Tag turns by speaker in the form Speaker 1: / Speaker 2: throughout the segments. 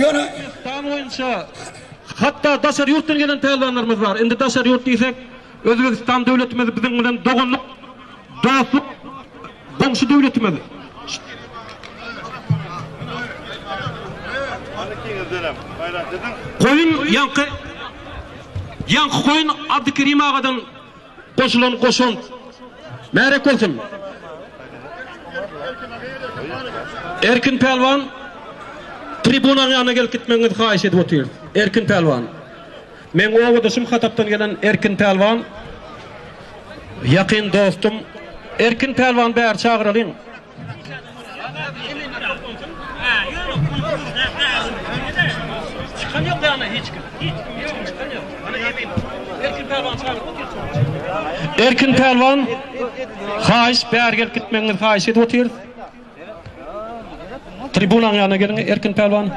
Speaker 1: Yana
Speaker 2: Tam oyunca hatta daşar yurtdan gelen pehlivanlarımız var. Indi daşar yurt diysek Özbekistan devletimiz bizim bilen dogonluk, dostluk, komşu devletimiz. Koyun yankı koyun Abdülkerim Ağa'dan koşulan merek olsun. Erkin Pelvan tribunanın yanına gelip gitmenizi xahiş edip oturuyor. Erkin Pelvan. Men o odasım Hatap'tan gelen Erkin Pelvan. Yakın dostum. Erkin Pelvan bäri çağıralım. Çıkan yok yani hiç kim çıkan yok. Erkin Pelvan çağırıp oturuyor. Erkin Pelvan xahiş bäri gelip gitmenizi xahiş edip oturuyor. Tribunanın yanına gelin Erkin Pelvan.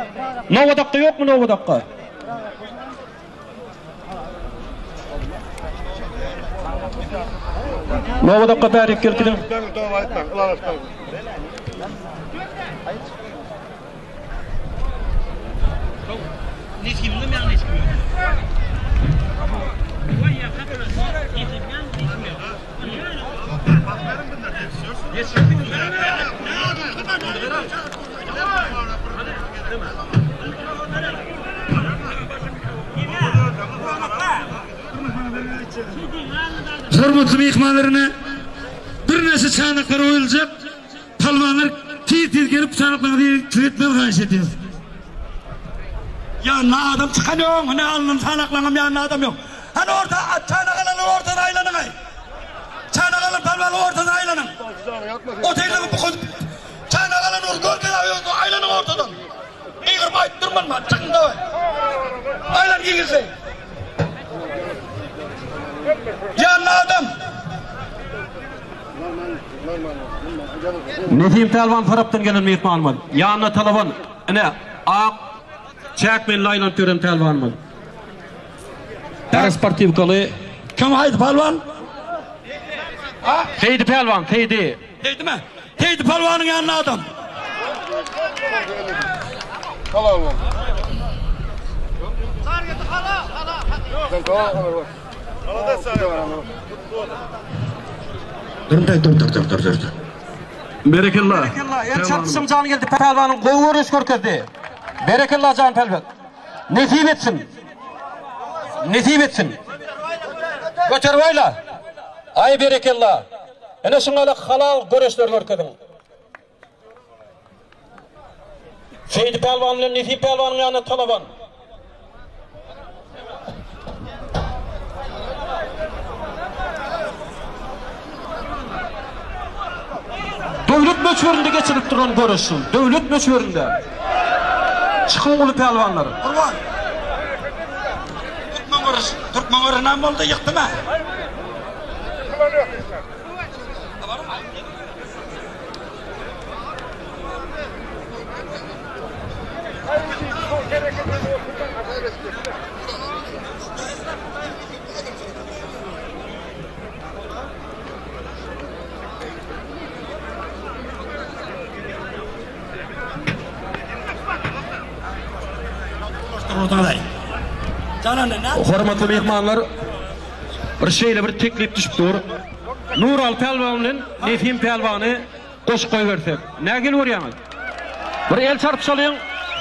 Speaker 2: Novadak'ta yok mu Novadak'ta? Novadak'ta bäri gelip gidin.
Speaker 1: Hürmetli mehmanlarına bir neçe çanaklar oyulacak. Palvanlar tez gelip çanaklarını tüyetmeye karşı ediyor. Ya ne adam çıkanıyor, ne alnın çanaklarım ya ne adam yok. Hani orada çanaklarını ortada aylanın ay. Çanaklarını palvanı ortada aylanın. Otelden bu kod çanaklarını ortada aylanın ortadan. İğir bayıp durman mı? Çıkın da var. Aylan giyirse. Yanına adam.
Speaker 2: Nedim Pelvan taraftan gelen mehmanım. Yanına talaban. Ne? Ak çekmen laylan tören pelvanım. Ders partivkalı.
Speaker 1: Kim haydi palvan?
Speaker 2: Teydi pelvan, teydi.
Speaker 1: Teydi mi? Teydi palvanın yanına adam.
Speaker 3: Hala oğlum. Sen hala. Hala da sarı var ama.
Speaker 1: Dur.
Speaker 2: Berekallah. El çarpışım canı geldi. Pelvanın kovu rüş körkezdi. Berekallah can pelvan. Nesip etsin. Götür bayla. Ay berekallah. Ene şunala halal görüşler görkedin. Seydi pelvanla Nesip pelvanın yanına talaban. Devlet möçberinde geçirip duran görüşsün. Devlet möçberinde. Çıkın ulu pelvanları.
Speaker 1: Kurban. Türkmen orası ne oldu yıktı mı?
Speaker 2: Hormatly mehmanlar, bir şeyle bir teklip düşüp dur. Nural Pelvan'ın Nefim Pelvan'ı koş koy versek. Ne gel vuruyorsunuz? Bir el çarpışalayın.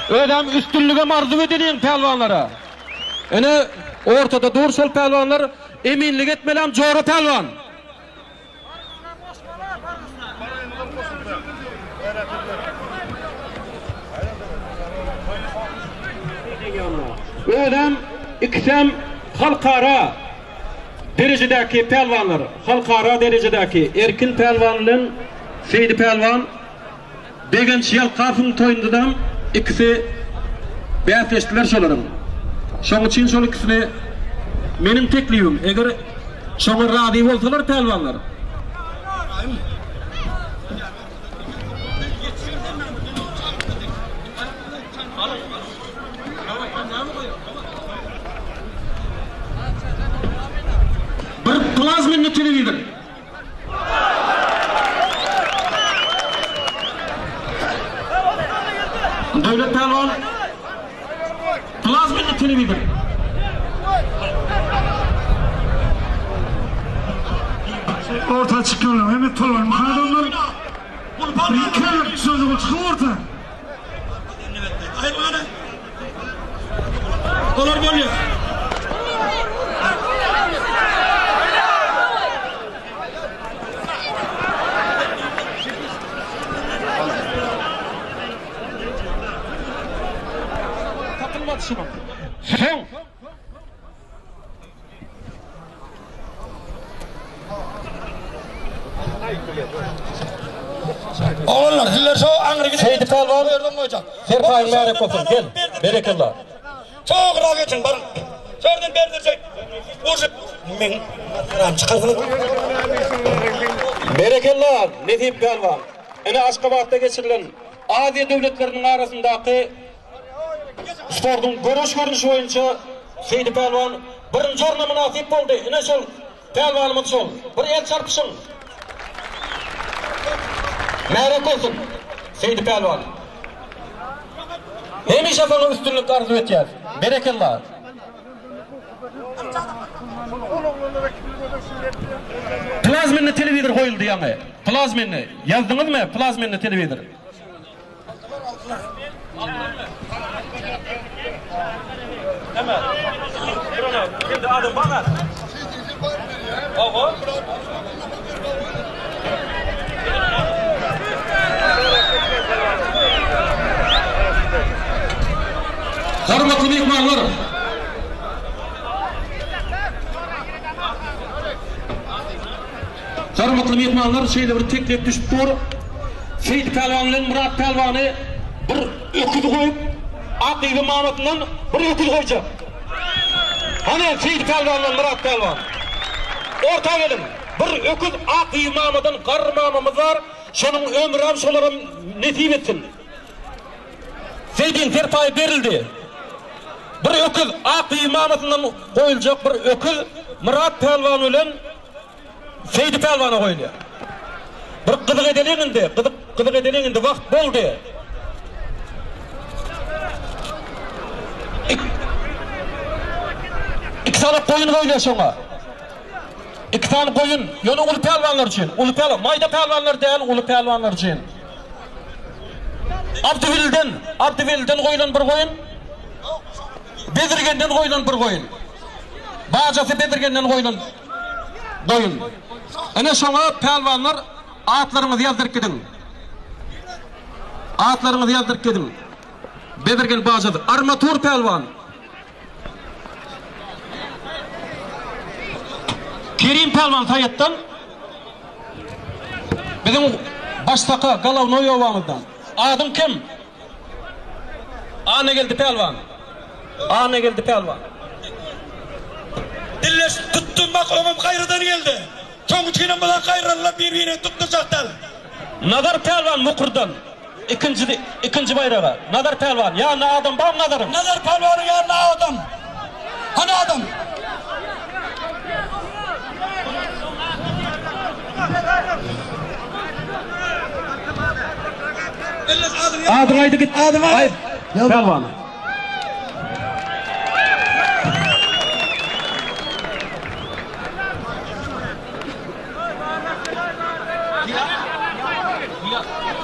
Speaker 2: Ödem üstünlüğe marzu edilin pelvanlara. Ene ortada dursal pelvanlar eminlik etmelem Jora Pelvan. Ödem iksem halkara derecedeki pelvanlar, halkara derecedeki Erkin Pelvan'ın Seydi Pelvan Degenç Yalqaf'ın toyundan ikisi bäsleşdiler şolarım. Şoň üçin şol ikisine menim teklifim, eger şoňa razy bolsalar pelvanlar. Bir plazmenli televizor. Devlet Pelvan Plazmenli televizor.
Speaker 1: Orta çıkıyorlar. Hemen tollar. Mahadonlar. Yıkarlar. Sözü çıkıyor orta. Hayır bana. Dolar geliyor.
Speaker 2: Takılmadı şunu. Son.
Speaker 1: Oğullar sizler şu Angri
Speaker 2: Seydi Pelvan.
Speaker 1: Yerden koyacak.
Speaker 2: Serpayın merak olsun. Gel. Berekallah.
Speaker 1: Çok rahat geçin barın. Sörden berdirecek. Vuracak. Men çıkarsın.
Speaker 2: Berekallah. Netip Pelvan. Ene Aşkabat'ta geçirilen Aziya devletlerinin arasındaki sportun görünüşü boyunca Seydi Pelvan birinci orna nasip oldu. Ene şol Pelvanımız şol. Bir el çarpışın. Merak olsun Seydi Pelvan. Hemişe sana üstünlük arzu edeceğiz. Berekallah. Plazmenli televizor koyuldu yani. Plazmenli. Yazdınız mı? Plazmenli televizor. Hemen. Şimdi adım bana. Oğlum. Hürmetli mehmanlar. Hürmetli mehmanlar, şeyde bir teklif düşüp dur. Seydi Pelvan'ın Murat Pelvan'ı bir öküz koyup Akıbı Mahmut'un bir öküz koyacak. Hani Seydi Pelvan'ın Murat Pelvan. Orta gelin. Bir öküz Akıbı Mahmut'un karmamamız var. Şunun ömrüm şolarım nesip etsin. Seydi'nin serpayı verildi. Bir öküz Akıbı Mahmut'un koyulacak bir öküz Murat Pelvan ile Seydi Pelvan'a koyuluyor. Bir kızık edeleğinde vakt boldu. İki tane koyun koyuluyor şuna. İki tane koyun. Yani ulu pelvanlar için. Ulu pelvan. Mayda pelvanlar değil, ulu pelvanlar için. Abdüvel'den koyulan bir koyun. Bedirgen'den koyulan bir koyun. Bağcası Bedirgen'den koyulan koyun. Ene şuna pelvanlar atlarınızı yazdırıp gidin. Atlarınızı yazdırıp gidin. Bedirgen Bağcası. Armatur pelvan. Kerim Pelvan Tayyat'tan bizim baştaka Galavnoy ovamızdan. Adım kim? Ana geldi Pelvan. Ana geldi Pelvan.
Speaker 1: Dilleş tutturmak omum gayrıdan geldi. Çoğuçinin bulan gayrılar birbirine tutturacaklar.
Speaker 2: Nadar Pelvan Mukur'dan. İkinci bayrağı. Nadar Pelvan. Ya ne adam bam Nadar'ım.
Speaker 1: Nadar Pelvan'ın yanına adam. Hani adam?
Speaker 2: Adım aydı git.
Speaker 1: Adım aydı.
Speaker 2: Pelvan.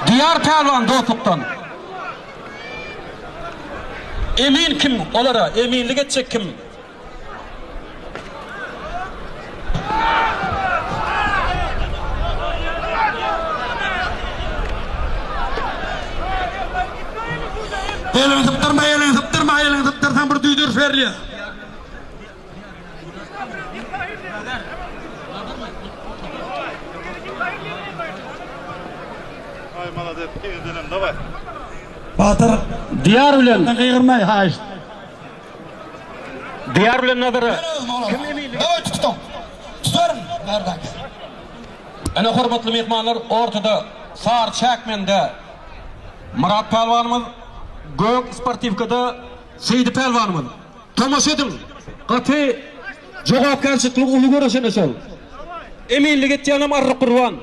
Speaker 2: Diyar Pelvan Dostluk'tan. Emin kim olara? Eminlik edecek kim?
Speaker 1: Elini tıptırma, bir düydür ferliyor.
Speaker 3: Ay молодец, gidelim давай.
Speaker 1: Batır.
Speaker 2: Diyar bilen.
Speaker 1: Kıyırmay ha işte.
Speaker 2: Diyar bilen Nadar'ı.
Speaker 1: Kim eminlik? Evet tutum. Tutarım. Nereden?
Speaker 2: Ana hürmetli mehmanlar ortada Sağır Çakmen'de Murat Pelvanımız, Gök Sportivka'da Seydi Pelvanımız. Tomaş edin. Katı cevap karşılıklı ulu görüşene sol. Eminlik ettiğinam arı kurban.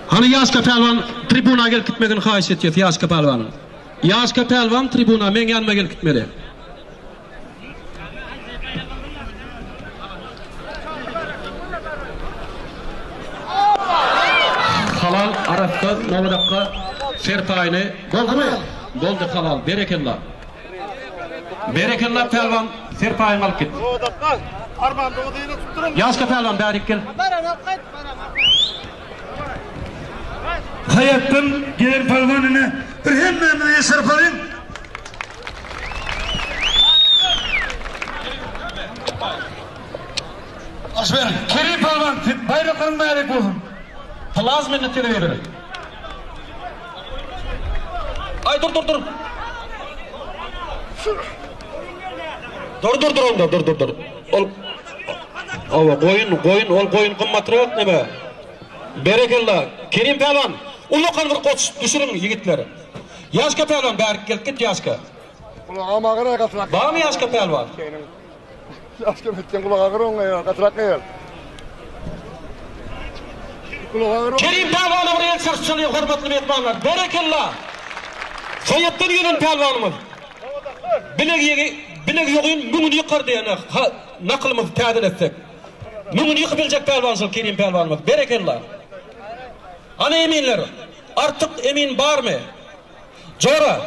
Speaker 2: Hani yaşka pelvan tribuna gelip gitmegini haýyş etýär yaşka pelvan. Yaşka pelvan tribuna men yanıma gelip gitmeli. Halal arafda Mavadakka serpayını boldumy? Boldy halal. Berekellah. Berekellah pelvan serpayını alıp git.
Speaker 3: Mavadakka Arman doýuny tutdurum.
Speaker 2: Yaşka pelvan bärik gel.
Speaker 1: Hayatdan gelen palvanını bir hemmemine yesir palayım. Asber, Kerim palvan, bayraklarını bayrak olsun.
Speaker 2: Plazmini televidir. Ay dur. Dur onda, dur. Ol koyun, ol koyun kımmatırık ne be? Berekellah. Kerim pelvan. Ulukan bir koç düşürün yigitleri. Yaşka pelvan bärik gelip git yaşka.
Speaker 3: Kulağıma ağır katrak.
Speaker 2: Var mı yaşka pelvan?
Speaker 3: Yaşka bitten kulağa ağır katrak gel. Kulağa ağır.
Speaker 2: Kerim pelvanı buraya çarşılıyor hormatly mehmanlar. Berekellah. Soyatdan gelen pelvanımız. Bileg yoğun müngün yıkar diýene naklymyzy tädil etsek. Müngün yıkıp biljek pelvansıl Kerim pelvanımız. Berekellah. Ana eminler, artık emin bar mı? Jora.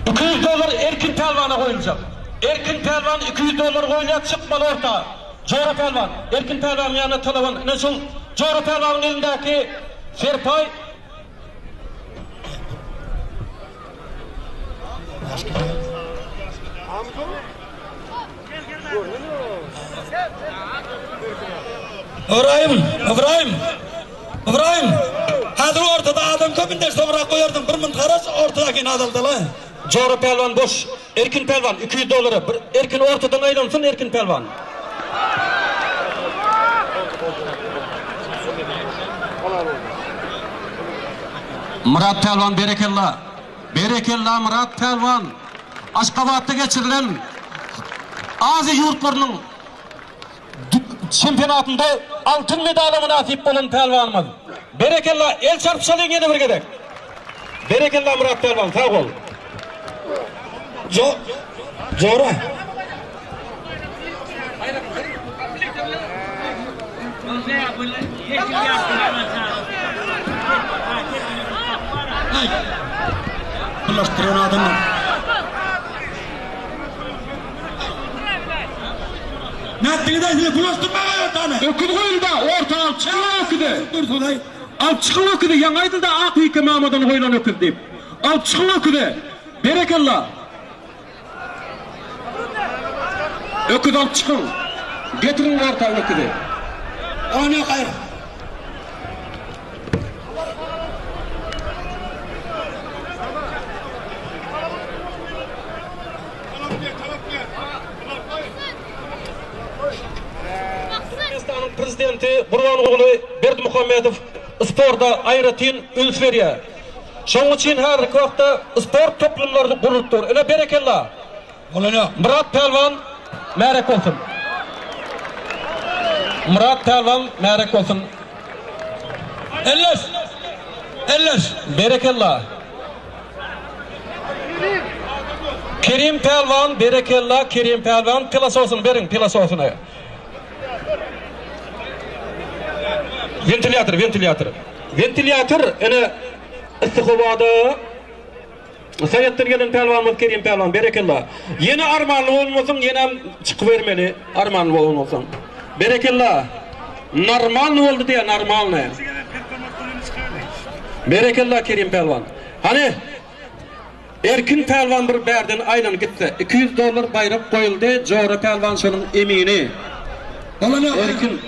Speaker 2: $200 Erkin pelvana koyulacak. Erkin pelvan $200 koyulacak, çıkmalı orta. Jora pelvan, Erkin pelvanın yanına telefon. Nasıl? Jora pelvanın elindeki serpay.
Speaker 1: İbrahim. Hazır ortada adam köpünde sonra koyardım. Bir mınt karaç ortadaki nadaldı la.
Speaker 2: Jora pelvan boş. Erkin pelvan $200. Erkin ortadan ayrılsın Erkin pelvan. Murat pelvan berekellah. Berekellah Murat pelvan. Aşgabatda geçirilen Aziya yurtlarının çempionatında altın medalına nasip bolan pelvanımız. Berekellah el çarpışalyň ýene bir gedek. Berekellah Murat pelvan sağ ol.
Speaker 1: Jora. Bulaştıran adamı. Nättiňde bulaştırmaga ýotany.
Speaker 2: Öküd goýulda ortaga çıkýan öküde. Dur solay. Al çıkýan öküde ýa aýdylda Akyka Mamadan goýulan öküd diýip. Al çıkýan öküde. Berekellah. Öküd alıp çıkın. Getirin ortaga öküde.
Speaker 1: Onu gaýr.
Speaker 2: Prezidenti Burganoğlu Berdimuhamedov sporda aýratyn üns berýär. Şoň üçin her wagtda sport toplumlaryny gurultdyr. Ele berekellah.
Speaker 1: Olana.
Speaker 2: Murat pelvan märek bolsun. Murat pelvan märek bolsun.
Speaker 1: Elleş.
Speaker 2: Berekellah. Kerim pelvan berekellah. Kerim pelvan pilasosunu berin pilasosunu. Ventilator ene istiqobada sayatdan gelen pelvanymyz Kerim pelvan berekellah. Yeni armanly bolmasyň ýene çykyp bermeli armanly bolmasyň. Berekellah. Normal boldy diýe normalny. Berekellah Kerim pelvan. Hani Erkin pelvan bir berden aýlanyp gitse $200 bayrak koyuldy. Jora pelvan şonuň emini.
Speaker 1: Olana.
Speaker 2: Erkin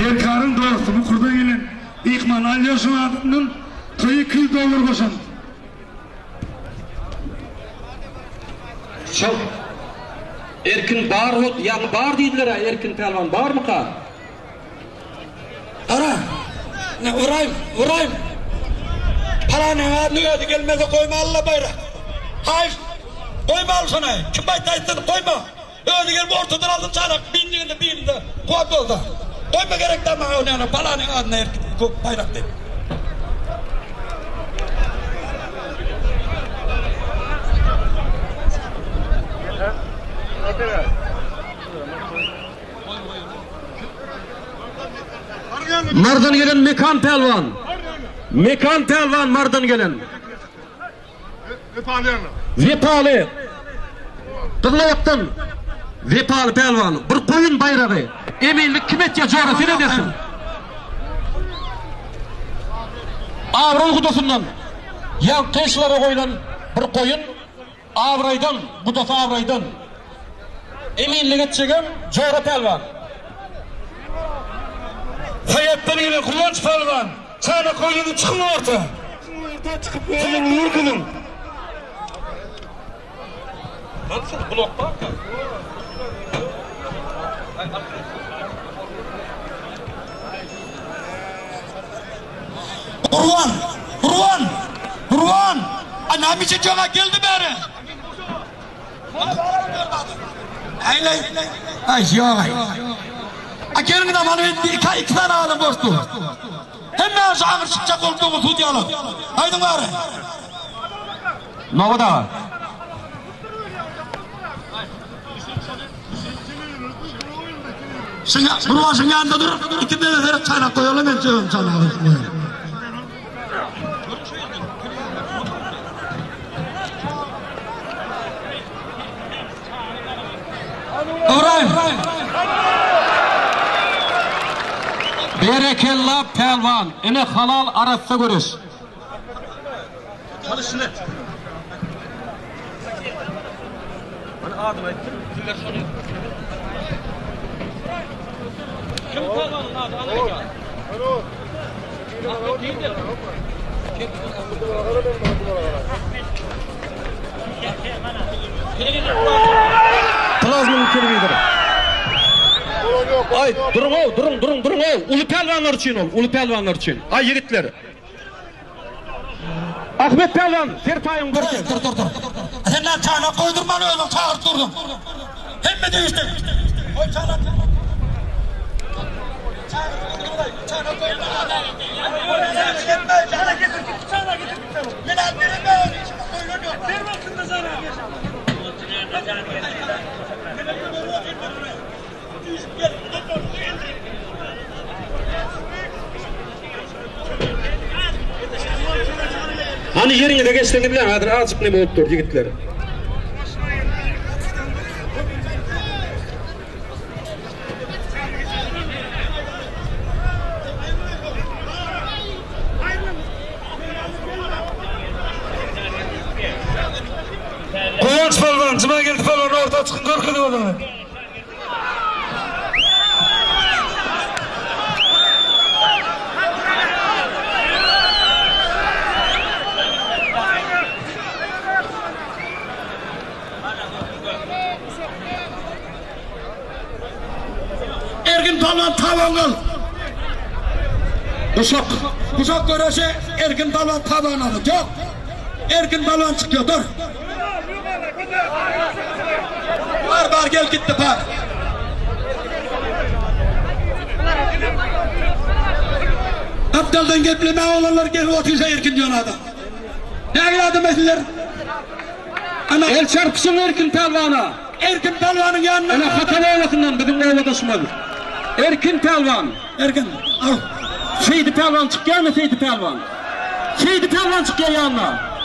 Speaker 1: Erkarın doğrusu bu kurda gelen İkman Alyoş'un adının $200 koşan.
Speaker 2: Çok Erkin bar yani bar diýdiler Erkin pelvan bar mı ka?
Speaker 1: Ne vurayım. Palanın adını ödü gelmeze koyma Allah bayrak. Hayır. Koyma al sana. Kim baytaydı koyma. Ödü gelme ortadan aldın çarak. Birinde. Kuat oldu. Koyma gerek de ama yani palanın adına bayrak değil.
Speaker 2: Mardan gelen Mekan Pelvan mardan gelen. Vepali. Tırlayaptın. Vepali Pelvan. Bir koyun bayrağı. Eminlik kim etke coğrafı ne desin? Avray kudasundan. Yan kayşılara koyulan bir koyun. Avraydan. Bu defa Avraydan. Eminlik etçegen coğrafı Pelvan.
Speaker 1: Hayattan ile kullanç Pelvan. Sana koyunu çıkın orta. Senin vurgunun.
Speaker 2: Nasıl blok var mı?
Speaker 1: Kurban. Anam için cana geldi beri. Ay yok. Gelin de bana iki tane alın boştu. Hemen şahır çıkacak olduğumu tutuyalım. Haydi bari.
Speaker 2: Ne kadar?
Speaker 1: Kurbaşın yanında dur. İki tane çaynak koyalım. Ben çaynak koyalım. Orayım.
Speaker 2: Berekella Pelvan. Ene halal arasında görüş.
Speaker 1: Çalışın et.
Speaker 2: Bana adım ettim. Tüller şunu. Kim Pelvan'ın adı? Anlayacağım. Ahmet değildir. Plazmanın kırmıdır. Ay durun o. Ulu Pelvanlar için. Ay yigitler. Ahmet Pelvan, Serpay'ın görüşü.
Speaker 1: Dur. Senden çayla koydurman öyle çağırt durdum. Hem mi değiştin? Oy çayla. Çayla koydurman. Çayla getir. Minal birim böyle. Bir bakın da sana.
Speaker 2: Hani yerine de geçtiğini bilen hadi azıcık ne bulup dur yigitleri.
Speaker 1: Koyanç Pelvan, cıma geldi Pelvan orta çıkın korkudu adamı. Erkin Pelvan tavan kıl. Kuşak görüşe Erkin Pelvan tavan alır. Yok. Erkin Pelvan çıkıyor dur. Var gel gitti par. Aptaldan gepleme olanlar gel otursa Erkin diyor adam. Ne geldi meseleler? Ana
Speaker 2: El çarpsın Erkin Pelvan'a.
Speaker 1: Erkin Pelvan'ın yanına.
Speaker 2: Öyle hatalı olasından bizimle oladasmadı. Erkin Pelvan.
Speaker 1: Erkin al.
Speaker 2: Seydi Pelvan çıkıyor mu Seydi Pelvan? Seydi Pelvan çıkıyor yanına.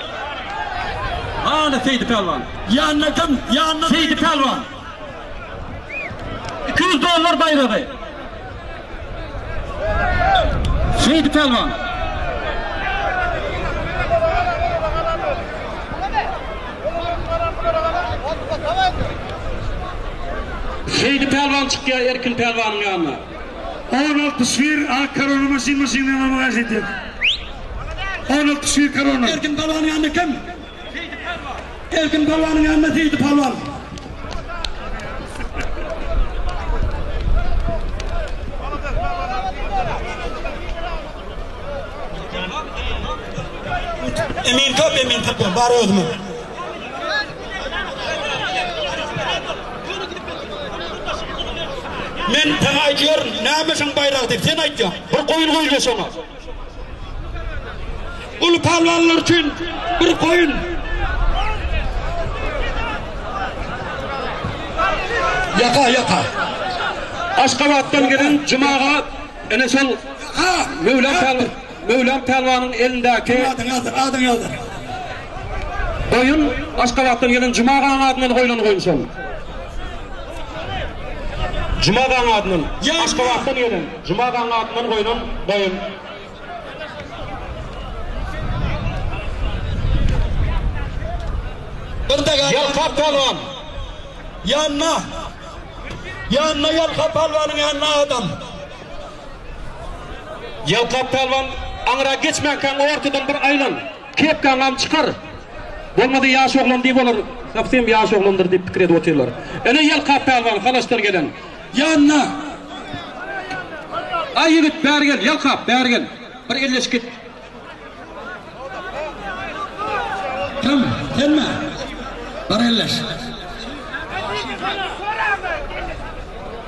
Speaker 2: Hani Seydi Pelvan?
Speaker 1: Yanına kim? Yanına
Speaker 2: Seydi Pelvan. $200 bayrağı. Seydi Pelvan. Seydi Pelvan çıkıyor Erkin Pelvan'ın yanına.
Speaker 1: 16 şiir karonu masin namaz etti. 16 şiir karonu. Erkin Pelvan'ın yanına kim? Erkin Pelvan'ın yanına Seydi Pelvan. Emin köp emin tapıyor bar özümü. Men taňa aýdýar, nämeşiň baýragy diýip sen aýtýaň.
Speaker 2: Bir koyun koyuyorsun.
Speaker 1: Ulu palwanlar üçin bir koyun. Yaka.
Speaker 2: Aşgabatdan gelen Cumaga ene sol Mevlam Pelvan'ın elindeki
Speaker 1: Adın yazdır.
Speaker 2: koyun Aşgabatdan gelen Cumaga'nın adından koyulan koyun sol. Cumaga'nın adından Aşgabatdan gelen Cumaga'nın adından koyulan koyun. Yalkap Pelvan.
Speaker 1: Yanına Yalkap Pelvan'ın yanına adam.
Speaker 2: Yalkap Pelvan anıra geçmeken ortadan bir aylan. Kepkan am çıkar. Bolmadı yaş oğlan deyip olur. Sapsayım yaş oğlandır deyip fikir edip otuyorlar. Ene Yalkap Pelvan kalaştır gelen.
Speaker 1: Yanına.
Speaker 2: Ay yigit bäri gel, Yalkap bäri gel. Bir elleş git.
Speaker 1: Tamam, gelme. Bar elleş.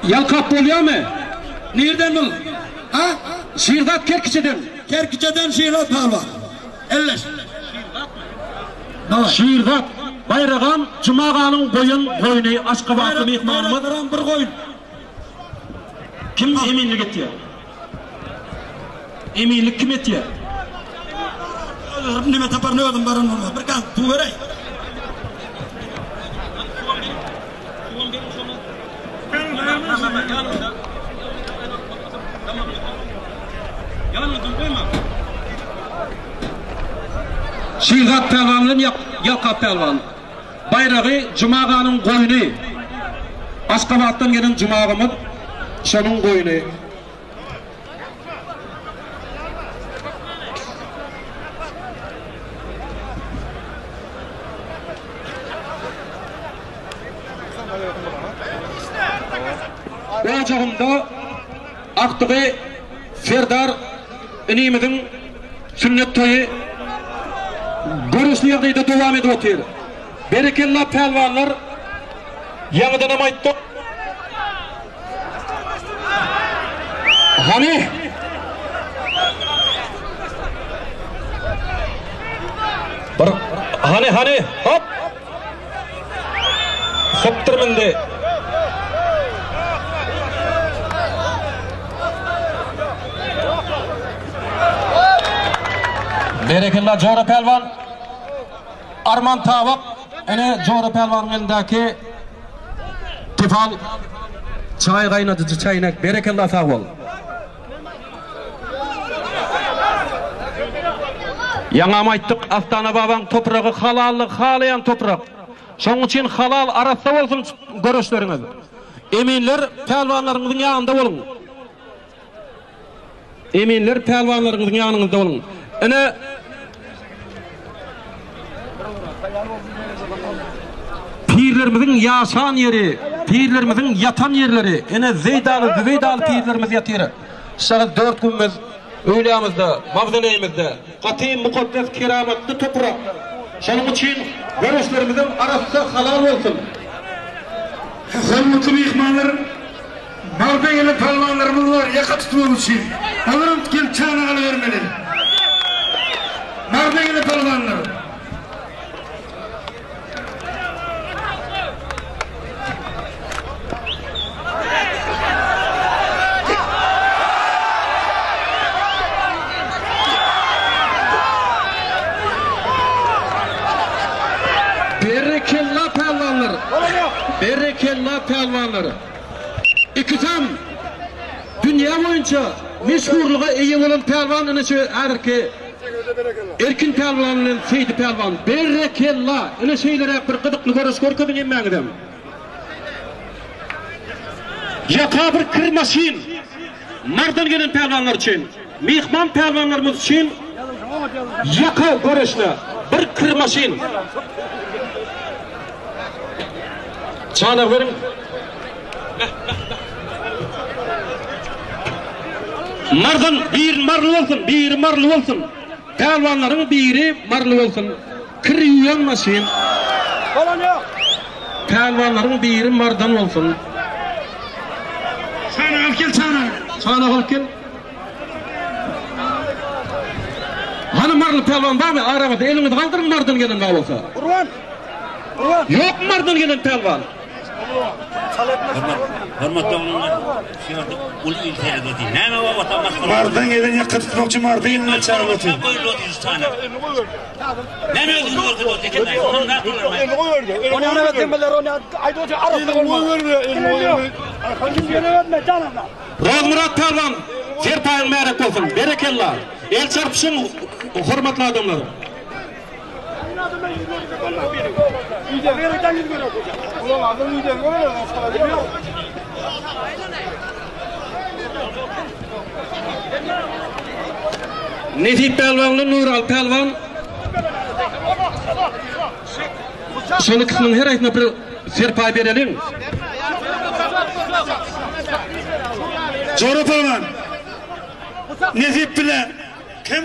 Speaker 2: Yalkap bolýar mı?
Speaker 1: Nereden ol? Ha?
Speaker 2: Şiirdat Kerkiçeden.
Speaker 1: Kerkiçeden Şiirdat Palvan. Elleş.
Speaker 2: Şiirdat Bayrağan Cumaga'nın koyunu Aşgabatlı mehmanımız.
Speaker 1: Bayrağan bir koyun.
Speaker 2: Kim eminlik etdi? Eminlik kim etdi?
Speaker 1: Nime tapar ne oldum barın olmaz. Bir kan tu verey.
Speaker 2: Şiirdat Pelvan'ın Yalkap Pelvan. Bayrağı Cumaga'nın koyunu. Aşgabat'tan gelen Cumaga'mız şonun koyunu. Ocağımda aktığı Ferdar inimizin sünnet toyu görüşlerde de devam edip oturuyor. Berekella pelvanlar yanıdan amayttı. Hani hani hop hoptırmındı. Berekella Jora Pelvan Arman Tavak ene Jora Pelvan'ın elindeki tifal çay kaynatıcı çaynak. Berekella sağ ol. Yaňam aýtdyk, Astana babaň topragy halallyk halayan toprak. Şoň üçin halal arasda bolsun görüşleriňiz. Eminler pelwanlaryňyzyň ýanynda bolun. Eminler pelwanlaryňyzyň ýanynda bolun. Ene pirlerimizin yaşan yeri, pirlerimizin yatan yerleri, ene Zeydal pirlerimiz yatır. Şahı 4 günümüz öýlemizde, mavzeleýimizde, gaty mukaddes keramatly toprak. Şonuň üçin görüşlerimizin arasynda halal bolsun.
Speaker 1: Hürmetli mehmanlar, malda gelen palvanlarımız var, yaka tutmamız için. Alırım gel çağına alıvermeli. Malda gelen palvanlar.
Speaker 2: Berekella pelvanları. İki tam dünya boyunca meşhurluğa iyi olan pelvanını şöyle ki Erkin pelvanının Seydi pelvan. Berekella. Öyle şeylere bir gıdıklı görüş korkudun emmeğidem. Yaka bir kırmaşin. Mardan gelen pelvanlar için. Mihman pelvanlarımız için yaka görüşle bir kırmaşin. Çağla verin. Mardan bir marlı olsun. Pelvanların biri marlı bolsun. Kriyon maşin.
Speaker 1: Falan yok.
Speaker 2: Pelvanların biri mardan olsun.
Speaker 1: Çaynak al gel çaynak.
Speaker 2: Çaynak alıp gel. Hani marlı pelvan var mı? Arabada elini kaldırın mardan gelen ne olsa.
Speaker 1: Urvan. Urvan.
Speaker 2: Yok mardan gelen pelvan.
Speaker 4: Hürmetli olanlar, ul ülkeye dedi. Ne var vatandaş?
Speaker 1: Mardan gelen yakıtlıkçı mardan eline çağırıp atıyor.
Speaker 4: Ne mi öldüğünü öldüğünü öldüğünü onun ne yapılır mı?
Speaker 3: Onu ana tembeller onu ayda öte arasında olmaz.
Speaker 2: Roz Murat pelvan. Serpayın merak olsun. Berekellah. El çarpışın hürmetli adamlarım. Netip pelvanlı Nural pelvan. Şonu kısmının her ayetine bir serpay verelim.
Speaker 1: Joro pelvan. Nezip bile. Kim?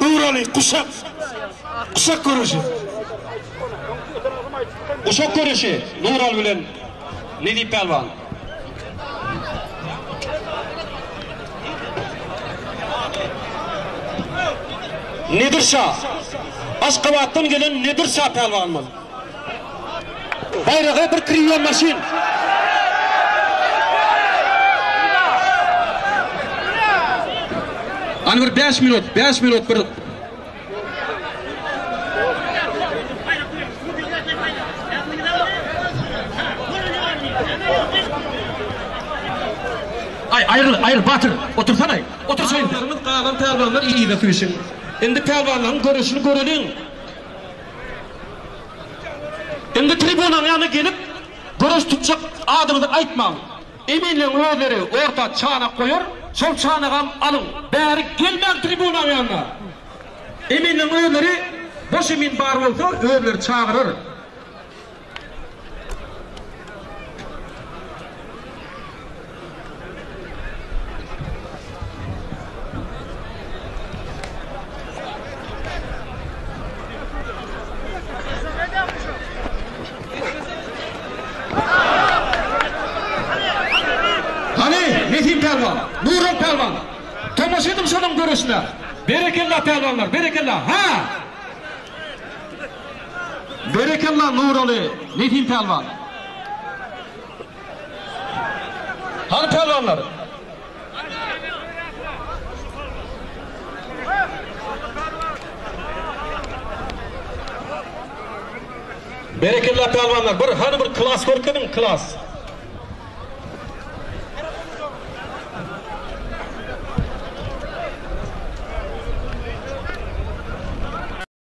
Speaker 1: Uğralı kuşak. Kuşak görüşü.
Speaker 2: Uşak görüşü Nural bilen Netip pelvan. Nedirşah. Aşkabat'tan gelen Nedirşah pelvanımız. Bayrağı bir kriyon maşin. Hani bir 5 minut bir Ayrıl batır. Otursana. Otursana. Kalan pelvanlar iyi de fişin. Endi pelvanların görüşünü görelim. Endi tribunanın yanına gelip görüş tutacak adımını aytmam. Eminliğin öğleri orta çağına koyur. Sol çağına alın. Bari gelmeyen tribunanın yanına. Eminliğin öğleri boş emin bar olsa öğleri çağırır. Netim pelvan, Nural pelvan. Tomaş edim şunun görüşüne. Berekellah pelvanlar, berekellah. Ha! Berekellah Nuralı, Netim pelvan. Hani pelvanlar? Berekellah pelvanlar. Hani bir klas görkenin klas.